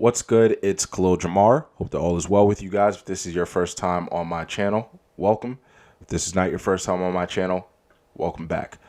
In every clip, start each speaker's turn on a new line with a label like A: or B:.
A: What's good? It's Khalil Jamar. Hope that all is well with you guys. If this is your first time on my channel, welcome. If this is not your first time on my channel, welcome back.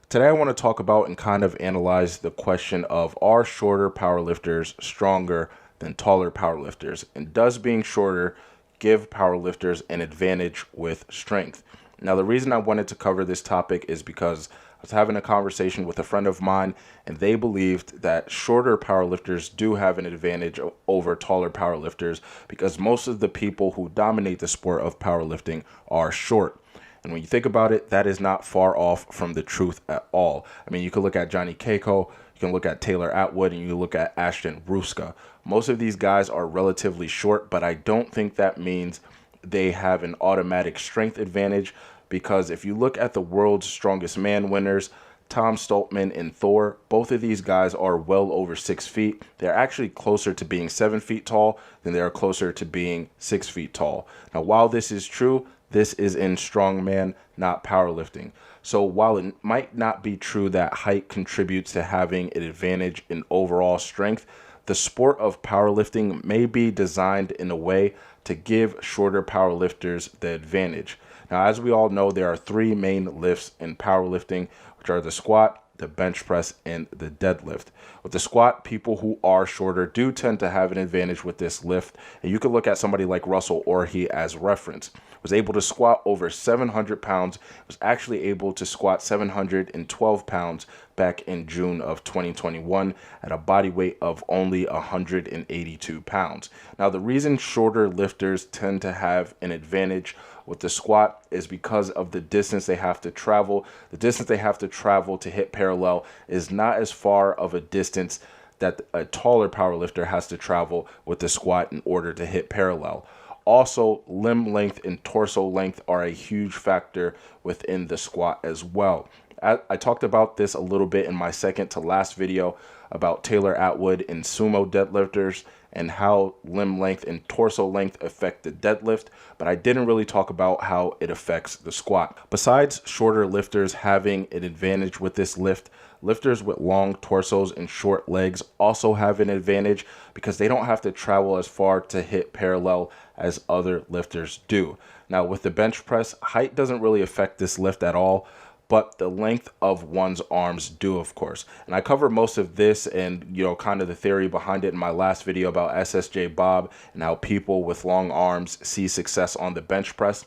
A: Today I want to talk about and kind of analyze the question of, are shorter powerlifters stronger than taller powerlifters? And does being shorter give powerlifters an advantage with strength? Now, the reason I wanted to cover this topic is because I was having a conversation with a friend of mine, and they believed that shorter powerlifters do have an advantage over taller powerlifters because most of the people who dominate the sport of powerlifting are short. And when you think about it, that is not far off from the truth at all. I mean, you can look at Johnny Keiko, you can look at Taylor Atwood, and you look at Ashton Ruska. Most of these guys are relatively short, but I don't think that means they have an automatic strength advantage, because if you look at the world's strongest man winners, Tom Stoltman and Thor, both of these guys are well over 6 feet. They're actually closer to being 7 feet tall than they are closer to being 6 feet tall. Now, while this is true, this is in strongman, not powerlifting. So while it might not be true that height contributes to having an advantage in overall strength, the sport of powerlifting may be designed in a way to give shorter powerlifters the advantage. Now, as we all know, there are three main lifts in powerlifting, which are the squat, the bench press, and the deadlift. With the squat, people who are shorter do tend to have an advantage with this lift. And you can look at somebody like Russell Orhe as reference. Was able to squat over 700 pounds, was actually able to squat 712 pounds back in June of 2021 at a body weight of only 182 pounds. Now, the reason shorter lifters tend to have an advantage with the squat is because of the distance they have to travel. The distance they have to travel to hit parallel is not as far of a distance that a taller powerlifter has to travel with the squat in order to hit parallel. Also, limb length and torso length are a huge factor within the squat as well. I talked about this a little bit in my second to last video about Taylor Atwood and sumo deadlifters and how limb length and torso length affect the deadlift, but I didn't really talk about how it affects the squat. Besides shorter lifters having an advantage with this lift, lifters with long torsos and short legs also have an advantage because they don't have to travel as far to hit parallel as other lifters do. Now, with the bench press, height doesn't really affect this lift at all, but the length of one's arms do, of course. And I cover most of this and, kind of the theory behind it in my last video about SSJ Bob and how people with long arms see success on the bench press.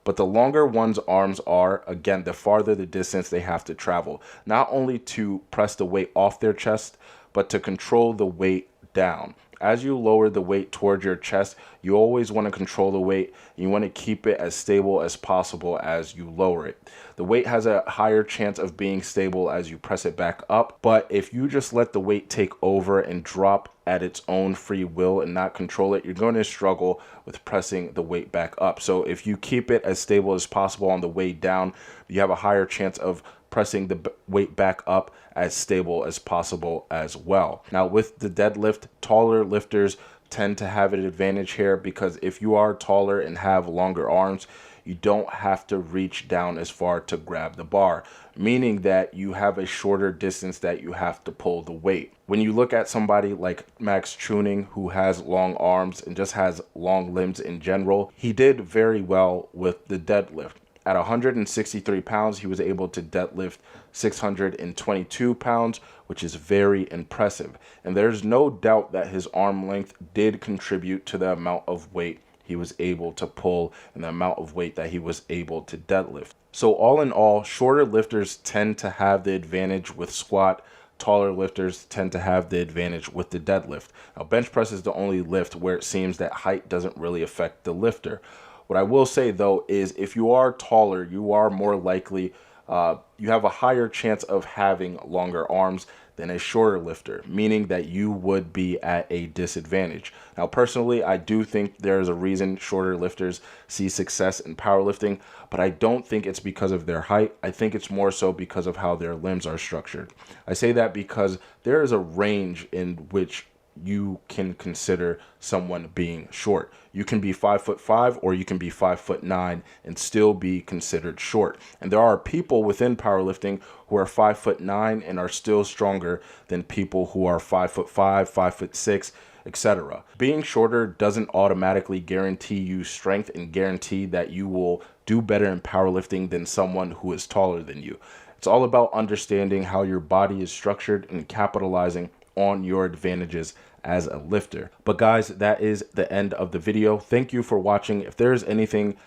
A: But the longer one's arms are, again, the farther the distance they have to travel, not only to press the weight off their chest, but to control the weight down. As you lower the weight towards your chest, you always want to control the weight. You want to keep it as stable as possible as you lower it. The weight has a higher chance of being stable as you press it back up, but if you just let the weight take over and drop at its own free will and not control it, you're going to struggle with pressing the weight back up. So if you keep it as stable as possible on the way down, you have a higher chance of pressing the weight back up as stable as possible as well. Now, with the deadlift, taller lifters tend to have an advantage here because if you are taller and have longer arms, you don't have to reach down as far to grab the bar, meaning that you have a shorter distance that you have to pull the weight. When you look at somebody like Max Tuning, who has long arms and just has long limbs in general, he did very well with the deadlift. At 163 pounds, he was able to deadlift 622 pounds, which is very impressive. And there's no doubt that his arm length did contribute to the amount of weight he was able to pull and the amount of weight that he was able to deadlift. So all in all, shorter lifters tend to have the advantage with squat. Taller lifters tend to have the advantage with the deadlift. Now, bench press is the only lift where it seems that height doesn't really affect the lifter. What I will say, though, is if you are taller, you are more likely, you have a higher chance of having longer arms than a shorter lifter, meaning that you would be at a disadvantage. Now, personally, I do think there's a reason shorter lifters see success in powerlifting, but I don't think it's because of their height. I think it's more so because of how their limbs are structured. I say that because there is a range in which you can consider someone being short. You can be 5'5" or you can be 5'9" and still be considered short. And there are people within powerlifting who are 5'9" and are still stronger than people who are 5'5", 5'6", etc. Being shorter doesn't automatically guarantee you strength and guarantee that you will do better in powerlifting than someone who is taller than you. It's all about understanding how your body is structured and capitalizing on your advantages as a lifter. But guys, that is the end of the video. Thank you for watching. If there's anything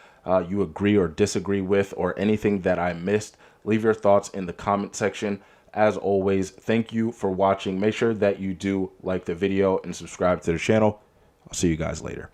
A: you agree or disagree with, or anything that I missed, leave your thoughts in the comment section. As always, thank you for watching. Make sure that you do like the video and subscribe to the channel. I'll see you guys later.